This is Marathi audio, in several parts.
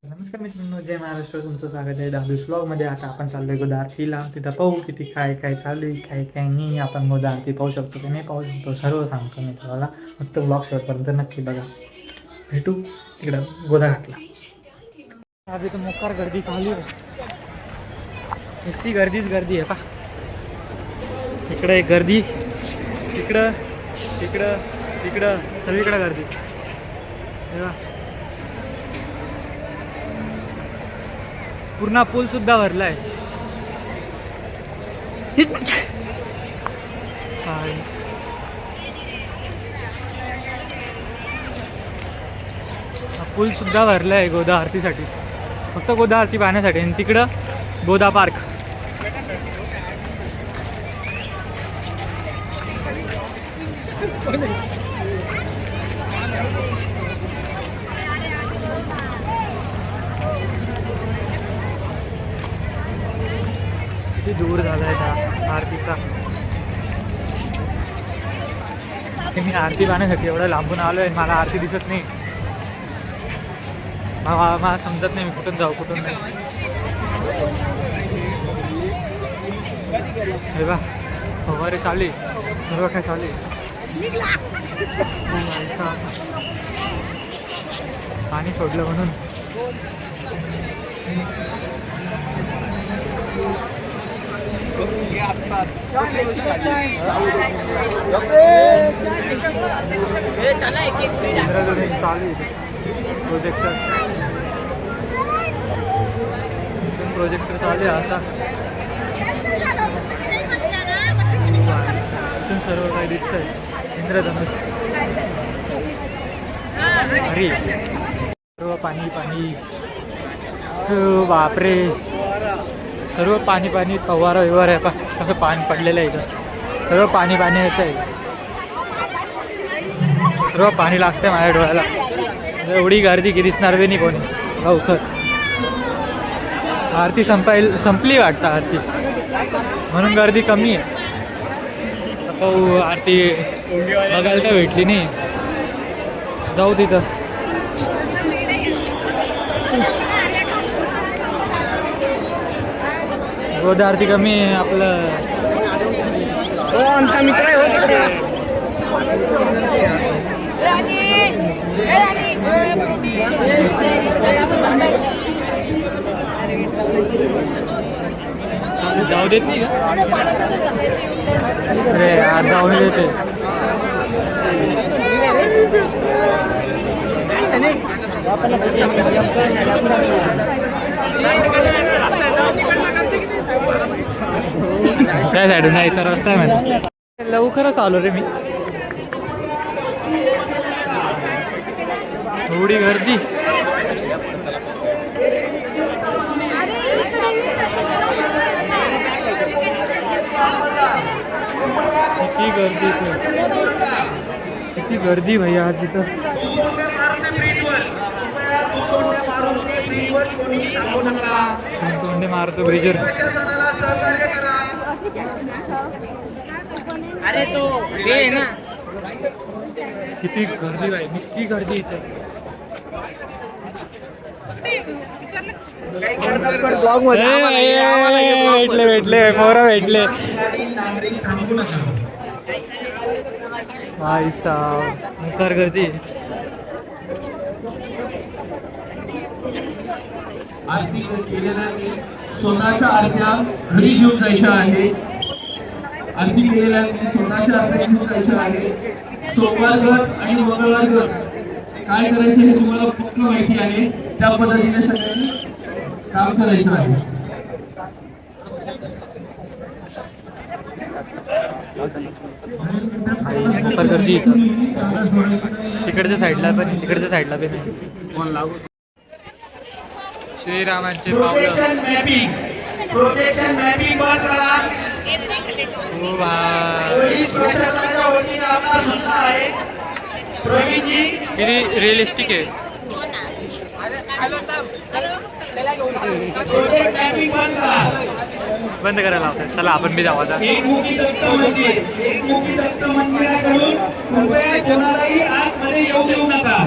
नमस्कार मित्रांनो, जय महाराष्ट्र. तुमचं स्वागत आहे दादूस ब्लॉगमध्ये. आता आपण चाललोय गोदा आरतीला. तिथं पाहू किती काय काय चालू आहे, काय काय नाही. आपण गोदा आरती पाहू शकतो की नाही पाहू शकतो सर्व सांगतो मी तुम्हाला. फक्त ब्लॉग शेवटपर्यंत नक्की बघा. भेटू तिकडं गोदा घाटला. आधी तर मोकार गर्दी चालू आहे. नुसती गर्दीच गर्दी आहे पा. इकडं एक गर्दी, तिकडं तिकडं तिकडं सगळीकडं गर्दी. पूर्ण पूल सुद्धा भरलाय. पूल सुद्धा भरलाय गोदा आरतीसाठी, फक्त गोदा आरती पाहण्यासाठी. आणि तिकडं गोदा पार्क. किती दूर झालाय त्या आरतीचा. मी आरती पाहण्यासाठी एवढं लांबून आलो आहे, मला आरती दिसत नाही. मला समजत नाही मी कुठून जाऊ कुठून नाही. हे बा फवारे चालू, सर्व काय चालू. पाणी सोडलं म्हणून. प्रोजेक्टर चालू आहे असा. इथून सर्व काही दिसतंय. इंद्रधनुष, अरे सर्व पाणी पाणी. हो बापरे, सर्व पाणी पाणी. फवारा विवार आहे पा, कसं पाणी पडलेलं आहे इथं. सर्व पाणी पाणी येतं आहे. सर्व पाणी लागतंय माझ्या डोळ्याला. एवढी गर्दी की दिसणार बी नाही कोणी लवकर. आरती संपली वाटतं आरती, म्हणून गर्दी कमी आहे. पाहू आरती बघायला तर भेटली नाही. जाऊ तिथं. गोदा आरती कमी आहे आपलं. आमचा मित्र आहे. जाऊ देत नाही का? अरे यार जाऊ नाही देते. काय साईडून यायचा रस्ता आहे मला. लवकरच आलो रे मी. एवढी गर्दी. किती गर्दी, किती गर्दी भैया आज इथं. तोंडे मारतो ब्रिजवर. अरे तो हे ना, किती गर्दी भाई, नुसती गर्दी इथे. भेटले मोरा भेटले. भाई साहब मोकार गर्दी. आरती केलेल्या स्वतःच्या आरत्या घरी घेऊन जायच्या आहे. आरती केलेल्या स्वतःच्या आरत्या घेऊन जायच्या आहे. सोमवार गट आणि मंगळवार गट काय करायचं हे तुम्हाला पक्क माहिती आहे. त्या पद्धतीने सगळ्यांनी काम करायचं आहे. मोकार गर्दी इथं. तिकडच्या साईडला पण, तिकडच्या साईडला पण नाही कोण लागू. श्रीरामांचे प्रोटेक्शन मॅपिंग बंद करा. किती रिअलिस्टिक आहे. बंद करायला लावतात. चला आपण बी जाऊ आता. एकमुखी दत्त मंदिराकडून कृपया कोणालाही आतमध्ये येऊ देऊ नका.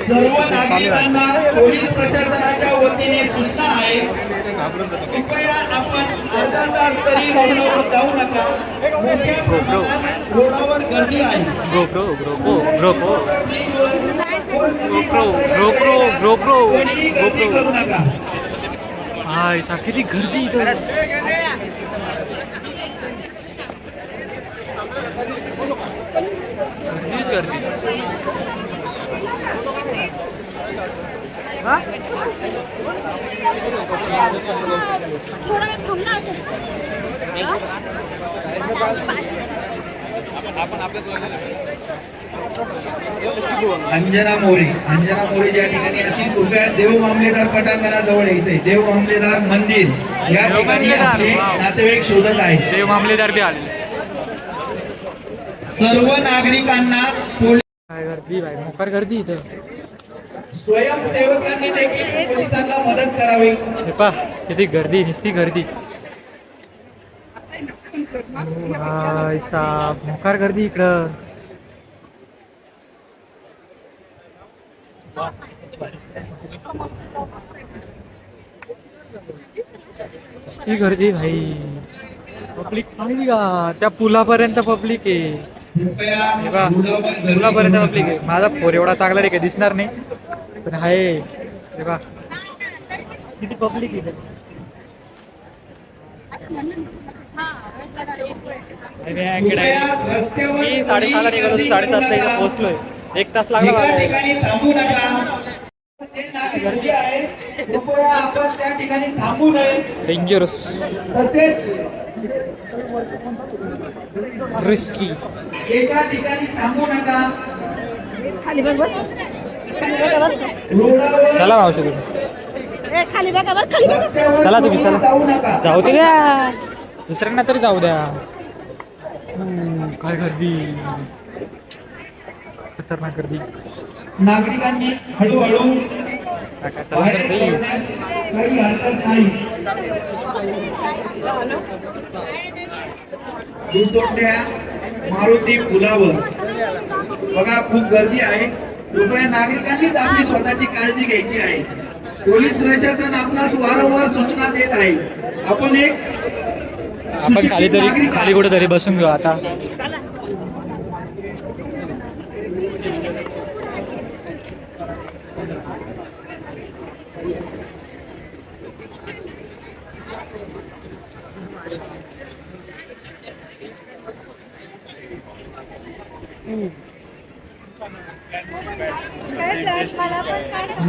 सर्व नागरिकांना पोलीस प्रशासनाच्या वतीने सूचना आहे, कृपया आपण अर्धा तास तरी रोडवर जाऊ नका. मोठ्या प्रमाणात रोडावर गर्दी आहे. गर्दी करू नका. किती गर्दी इथं. गर्दीच गर्दी. अंजना मोरे ज्या ठिकाणी अशी कृपया देव मामलेदार पटांगणाजवळ येते. देव मामलेदार मंदिर या ठिकाणी आपले नातेवाईक शोधत आहेत. देव मामलेदार बी आले. सर्व नागरिकांना काय गर्दी बाई, मोकार गर्दी इथं. स्वयंसेवकांनी देखील पोलिसांना मदत करावी. हे पा किती गर्दी, नुसती गर्दी. भाई साहेब मोकार गर्दी इकडं. नुसती गर्दी भाई. पब्लिक पाहिली का त्या पुलापर्यंत पब्लिक आहे. हे बा पुलापर्यंत पब्लिक आहे. माझा फोर एवढा चांगला रे काही दिसणार नाही पण आहे. हे बा किती पब्लिक आहे. मी 6:30ला निघालो, 7:30ला इथे पोहोचलोय. 1 तास लागला मला. थांबू नका. गर्दी आहे, कृपया आपण त्या ठिकाणी थांबू नये. डेंजरस, तसेच रिस्की. एका ठिकाणी थांबू नका. खाली बघ बघ. रोडावर चला मावशी तुम्ही. खाली बघा बघ, खाली बघा. चला तुम्ही, चला. जाऊ नका. जाऊ दे द्या, दुसऱ्यांना तरी जाऊ द्या. काय गर्दी, खतरनाक गर्दी. नागरिकांनी हळूहळू काय चला तर सही. काही हरकत नाही. दुसोट्या मारुती पुलावर बघा खूप गर्दी आहे. कृपया नागरिकांनीच आपली स्वतःची काळजी घ्यायची आहे. पोलीस प्रशासन आपणास वारंवार सूचना देत आहे. आपण खाली कुठेतरी बसून घेऊ आता.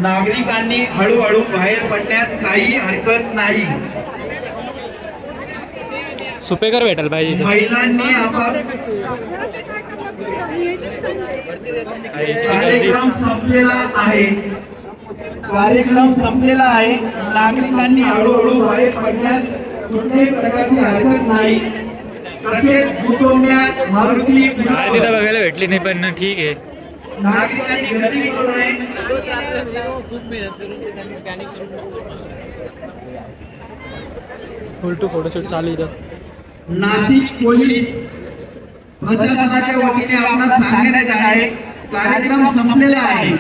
नागरिकांनी हळूहळू बाहेर पडण्यास काही हरकत नाही. सुपेकर भेटायला पाहिजे. महिलांनी कार्यक्रम संपलेला आहे. नागरिकांनी हळूहळू बाहेर पडण्यास कुठल्याही प्रकारची हरकत नाही. तसेच कुटुंबात मारुती तिथं बघायला भेटली नाही पण ठीक आहे. नागरिकांनी गर्दी करू नये. फुल फोटोशूट चालू इथं. नाशिक पोलीस प्रशासनाच्या वतीने आपणास सांगण्यात आहे, कार्यक्रम संपलेला आहे.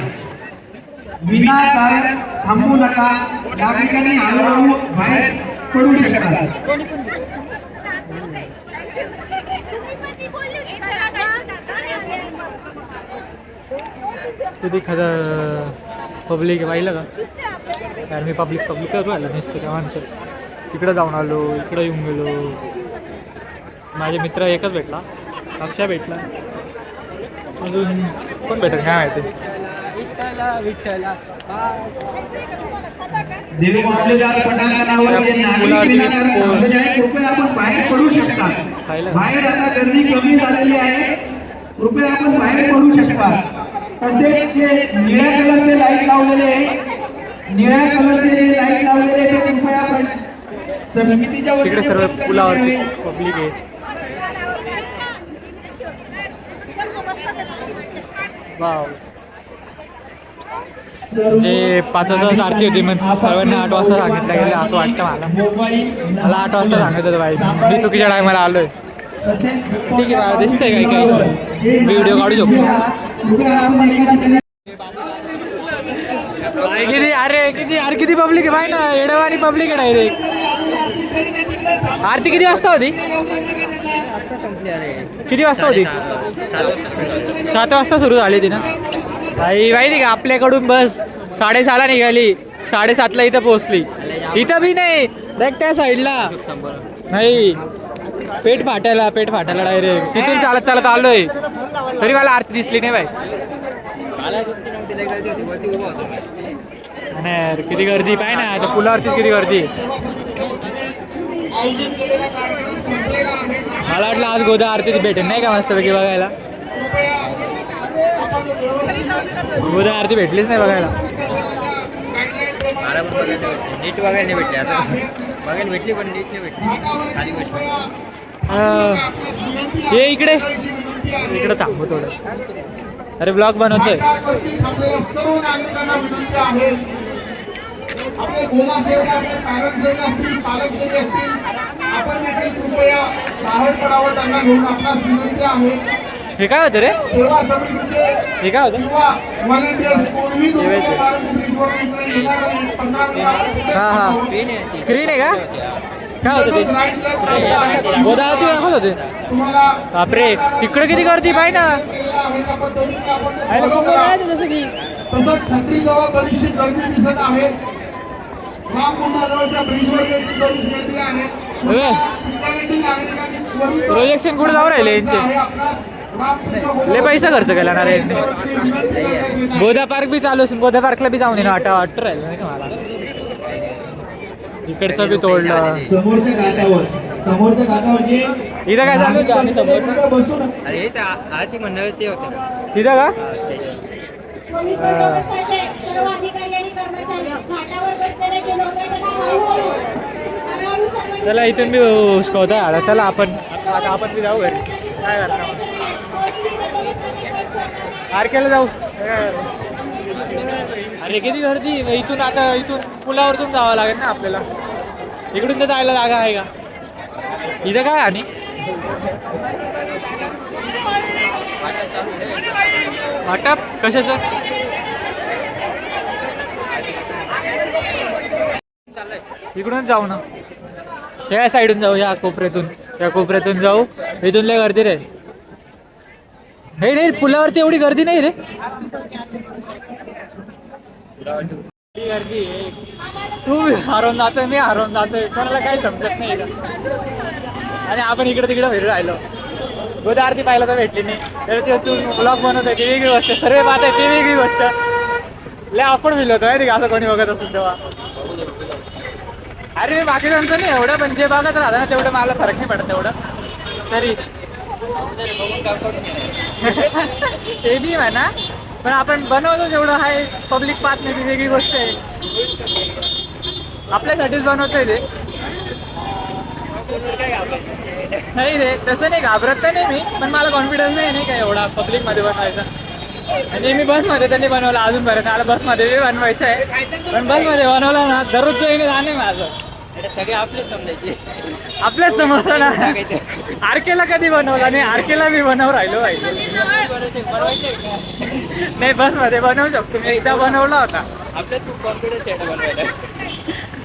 विनाकारण थांबू नका. नागरिकांनी हळूहळू बाहेर पडू शकतात. किती पब्लिक पाहिलं का यार. मी पब्लिक करू आलं नुसतं त्या माणसं. तिकडं जाऊन आलो, इकडं येऊन गेलो. माझे मित्र एकच भेटला, अक्षा भेटला, अजून कोण भेटेल काय माहिती. देव मामलेदार पटांगणावर जे नागरिक विनाकारण थांबलेले आहेत, कृपया आपण बाहेर पडू शकता. बाहेर आता गर्दी कमी झालेली आहे. कृपया आपण बाहेर पडू शकता. तसेच जे निळ्या कलरचे लाईट लावलेले आहे, ते कृपया समितीच्या तिकडे सर्व पुलावरती पब्लिक आहे. वाव. जे 5,000 आरती होती मग सर्वांना 8 वाजता सांगितलं गेलं असं वाटतं मला 8 वाजता सांगत होतं बाई. मी चुकीच्या टायमाला आलोय. ठीक आहे मला दिसतंय काही व्हिडिओ काढू शकतो. किती पब्लिक आहे पाय ना, येडवानी पब्लिक आहे डायरेक्ट. आरती किती वाजता होती? किती वाजता होती? 7 वाजता सुरू झाली ती ना. भाई माहिती का, आपल्याकडून बस 6:30ला निघाली, 7:30ला इथं पोहोचली. इथं बी नाही, डायरेक्ट त्या साईडला नाही, पेट फाटायला डायरेक्ट. तिथून चालत आलोय, तरी मला आरती दिसली नाही बाई. नाही किती गर्दी पाय ना, आता पुलावरतीच किती गर्दी. मला वाटलं आज गोदा आरती भेटेल नाही का मस्तपैकी बघायला. गोदा आरती भेटलीच नाही बघायला. नीट बघायला नाही भेटली, आता बघायला भेटली पण नीट नाही भेटली. ये इकडे थांबू थोडं. अरे ब्लॉग बनवतोय. आपले गोला सेवक असतील, पॅरेंट्स सेवक असतील, पालक सेवक असतील, आपण देखील कृपया बाहेर पडावं. त्यांना घेऊन आपणास विनंती आहे. हे काय होतं रे? सेवा समितीचे हे काय होतं? किंवा व्हॉलंटियर्स कोणीही हा स्क्रीन आहे का? काय होतं ते? गोदा आरती दाखवत होते. बापरे, तिकडे किती गर्दी पाय ना. जसं की तसंच छत्रीजवळ बरीचशी गर्दी दिसत आहे. रामकुंडाजवळच्या ब्रिजवर देखील बरीच गर्दी आहे. प्रोजेक्शन कुठे जाऊ राहिले यांचे? लय पैसा खर्च केला ना रे. गोदा पार्क बी चालू असून गोदा पार्कला बी जाऊन वाटत राहिलं नाही का मला. इकडचं बी तोडलं. समोरच्या घाटावर जे इथं काय चालू होतं? बसून अरे आरती मंडळ ते होते ना तिथं का? सर्व अधिकारी आणि कर्मचारी घाटावर बसलेले जे लोक आहेत त्यांना हळूहळू चला इथून बी हुसकवता आला. चला आपण बी जाऊ घरी. काय करता आरकेला जाऊ. अरे किती गर्दी. इथून पुलावरतून जावं लागेल ना आपल्याला. इकडून तर जायला जागा आहे का? इथं काय आणि वाटप कशाचं? इकडून जाऊ ना, या साईडून जाऊ. या कोपऱ्यातून जाऊ. इथून लय गर्दी रे. हे नाही, पुलावरती एवढी गर्दी नाही रे. गर्दी तू हरवून जातोय, मी हरवून जातोय, कोणाला काही समजत नाही का. आणि आपण इकडे तिकडे फिरून राहिलो. गोदा आरती पाहिलं तर भेटली नाही. तर ते तू ब्लॉग बनवतोय ती वेगळी गोष्ट, सर्व पाहत आहे ती वेगळी गोष्ट. लय आपण फील होतो माहिती का असं कोणी बघत असेल तेव्हा. अरे बाकीच्यांचं नाही एवढं, पण जे बघत राहतं ना तेवढं मला फरक नाही पडत तेवढं तरी. ते बी म्हणा, पण आपण बनवतो जेवढं आहे पब्लिक पाहत नाही ती वेगळी गोष्ट आहे. आपल्यासाठीच बनवतोय ते. नाही रे, तसं नाही घाबरत तर नाही मी, पण मला कॉन्फिडन्स नाही का एवढा पब्लिकमध्ये बनवायचा. म्हणजे मी बसमध्ये त्यांनी बनवलं अजूनपर्यंत. मला बसमध्ये बी बनवायचं आहे, पण बसमध्ये बनवलं ना दररोजचं येणे जाणे माझं. सगळे आपलेच समजायचे. आपल्याच समजतं ना. आरकेला कधी बनवला नाही, आरकेला मी बनवून राहिलो पाहिजे. नाही बसमध्ये बनवू शकतो मी. एकदा बनवला होता. आपल्याच खूप कॉन्फिडन्स आहे बनवायला.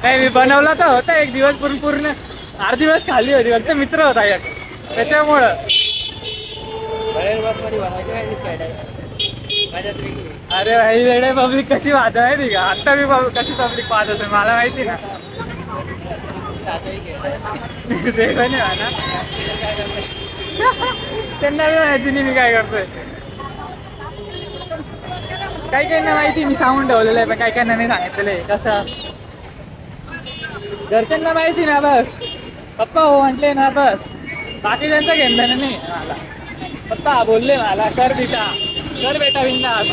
नाही मी बनवला तर होता एक दिवस, पूर्ण 8 दिवस खाली होती. फक्त मित्र होता एक, त्याच्यामुळं. अरे भाई वेळे पब्लिक कशी वाहत माहिती का. आत्ता मी कशी पब्लिक पाहत होते मला माहिती ना. ते पण ना त्यांना माहिती नाही मी काय करतोय. काही ना माहिती मी सांगून ठेवलेलं आहे, पण काही नाही सांगितलेलं आहे. कसं घरच्यांना माहिती ना, बस पप्पा हो म्हटले ना बस. बाकी त्यांचं घेणं नाही मला. पप्पा बोलले मला कर बेटा बिंदास.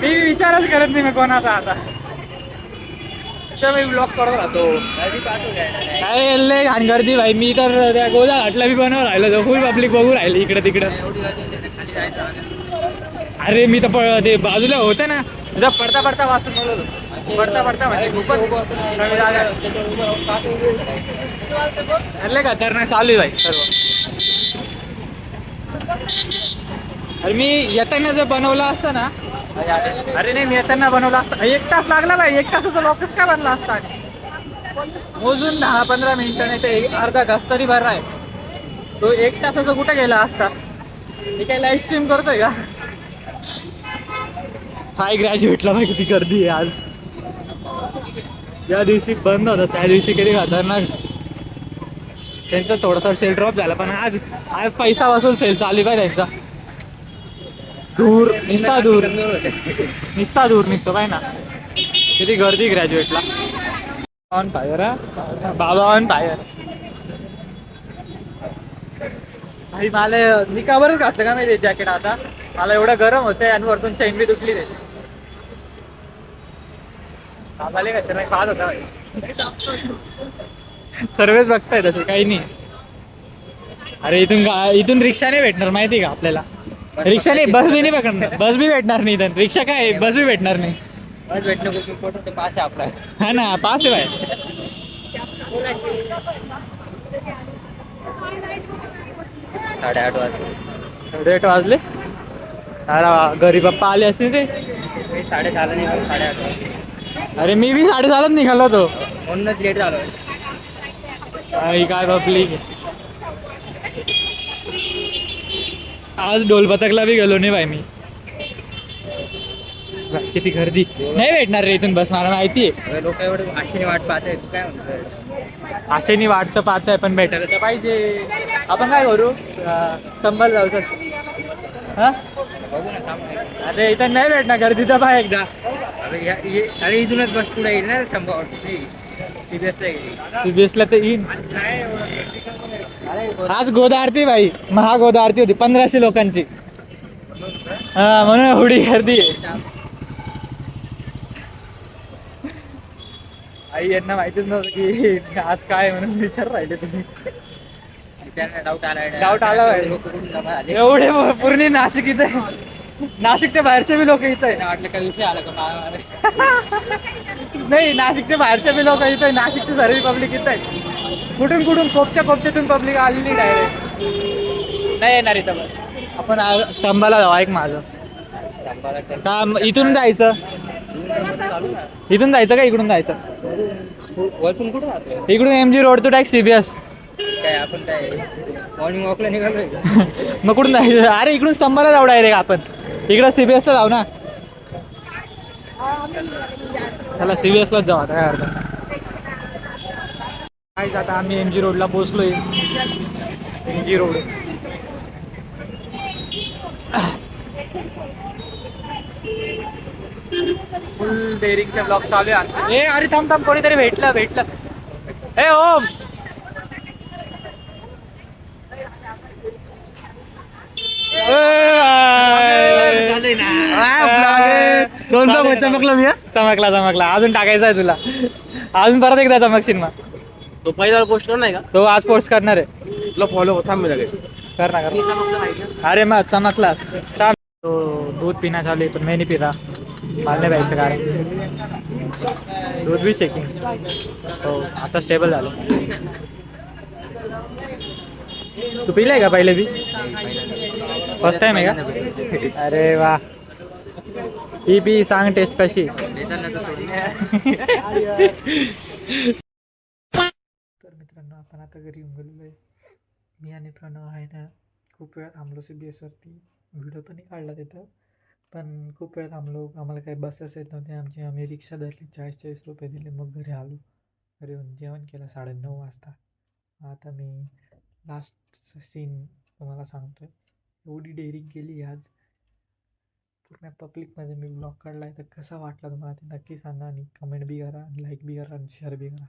मी विचारच करत नाही मी कोणाचा. आता मी ब्लॉग करत राहतो. काय लय आणि गर्दी भाई. मी तर त्या गोदा घाटला बी बनवून राहिलो, फुल पब्लिक बघू राहिली इकडं तिकडं. अरे मी तर ते बाजूला होतं ना, तुझा पडता वाचून बोलवलं. पडता म्हणजे खूपच कमी जागा. लय खतरनाक चालू आहे भाई सर्व. अरे मी येताना जर बनवलं असतं ना अरे नाही मी येताना बनवला असता 1 तास लागला भाई 1 तासाचा लॉकच काय बनला असता मोजून 10-15 मिनिटं नाही ते अर्धा तास तरी भरला आहे तो 1 तासाचा कुठे गेला असता मी काय लाईव्ह स्ट्रीम करतोय का हाय ग्रॅज्युएटला भाई किती गर्दी आहे आज या दिवशी बंद होता त्या दिवशी किती खतरनाक त्यांचा थोडासा सेल ड्रॉप झाला पण आज आज पैसा वसूल सेल चालू आहे त्यांचा दूर निस्ता दूर निघतो काय ना किती गर्दी ग्रॅज्युएटला ऑन फायर बाबा ऑन फायर भाई मला मी का बरंच घातलं का माहिती जॅकेट आता मला एवढं गरम होतंय आणि वरतून चैन बी तुटली त्याची आम्हाला का नाही पाहत होता सर्वच बघताय तसं काही नाही अरे इथून रिक्षा नाही भेटणार माहिती का आपल्याला रिक्षा नाही बस बी नाही भेटणार बस बी भेटणार नाही इथं रिक्षा काय बस बी भेटणार नाही बस भेटणं पास आहे आपला हा ना पास आहे भाई 8:30 वाजता 8:30 वाजले अरे घरी पप्पा आले असते ते 6:30 नाही 8:30 वाजता अरे मी बी 6:30 निघालो होतो म्हणूनच लेट झालो काय पब्लिक आज ढोलपथकला बी गेलो नाही भाई मी किती गर्दी नाही भेटणार रे इथून बस मला माहिती आहे लोक एवढं आशेने वाट पाहताय तू काय म्हणतोय आशेनी वाट तर पाहताय पण भेटायला तर पाहिजे आपण काय करू स्तंभाला जाऊ सर हा बघू ना थांब अरे इथं नाही भेटणार गर्दी तर पाय एकदा अरे इथूनच बस पुढे येईल ना संभव सीबीएसला तर येईन आज गोदा आरती भाई महागोदा आरती होती 1500 लोकांची हा म्हणून एवढी गर्दी आहे आई यांना माहितीच नव्हतं की आज काय म्हणून विचार राहिले तुम्ही डाऊट आला भाई एवढे पूर्ण नाशिक इथं नाशिकच्या बाहेरचे बी लोक इथं आहे वाटलं का विषय आला का नाही नाशिकच्या बाहेरचे बी लोक इथं आहे नाशिकची सर्व पब्लिक इथं आहे कुठून कोपच्यातून पब्लिक आलेली डायरेक्ट नाही येणार इथं बस आपण स्तंभाला जाऊ ऐक माझं का इथून जायचं का इकडून जायचं वरतून कुठं राहतो इकडून MG road to direct CBS काय आपण काय मॉर्निंग वॉकला निघालोय मग कुठून जायचं अरे इकडून स्तंभाला जाऊ डायरेक्ट आपण इकडं CBSला जाऊ ना चला CBSलाच जाऊ आता काय अर्थ काय आता आम्ही MG रोडला पोहोचलोय MG रोड फुल डेअरिंगचे ब्लॉग चालू आहे आमचे ए अरे थांब कोणीतरी भेटलं ए ओम चमकला अजून टाकायचा आहे तुला अजून परत एकदा चमकशील मग तो पहिला पोस्ट नाही का तो आज पोस्ट करणार आहे तुला फॉलो थांब मी लगेच कर ना अरे मग चमकला तो दूध पिना चालू आहे पण मी नाही पिता मला नाही प्यायचं कारण दूध बी शेकिंग हो आता स्टेबल झालं तू पिलाय का पहिले बी फर्स्ट टाइम आहे का अरे वा पी सांग टेस्ट कशी तर मित्रांनो आपण आता घरी येऊन गेलेलो आहे मी आणि प्रणव आहे ना खूप वेळा थांबलो CBS वरती व्हिडिओ तर नाही काढला तिथं पण खूप वेळा थांबलो आम्हाला काही बसेस येत नव्हते आम्ही रिक्षा धरली 40-40 रुपये दिले मग घरी आलो घरी येऊन जेवण केलं 9:30 वाजता आता मी लास्ट सीन तुम्हाला सांगतो आहे एवढी डेअरिंग केली आज पूर्ण पब्लिकमध्ये मी ब्लॉग काढला आहे तर कसा वाटला तुम्हाला ते नक्की सांगा आणि कमेंट बी करा लाईक बी करा आणि शेअर बी करा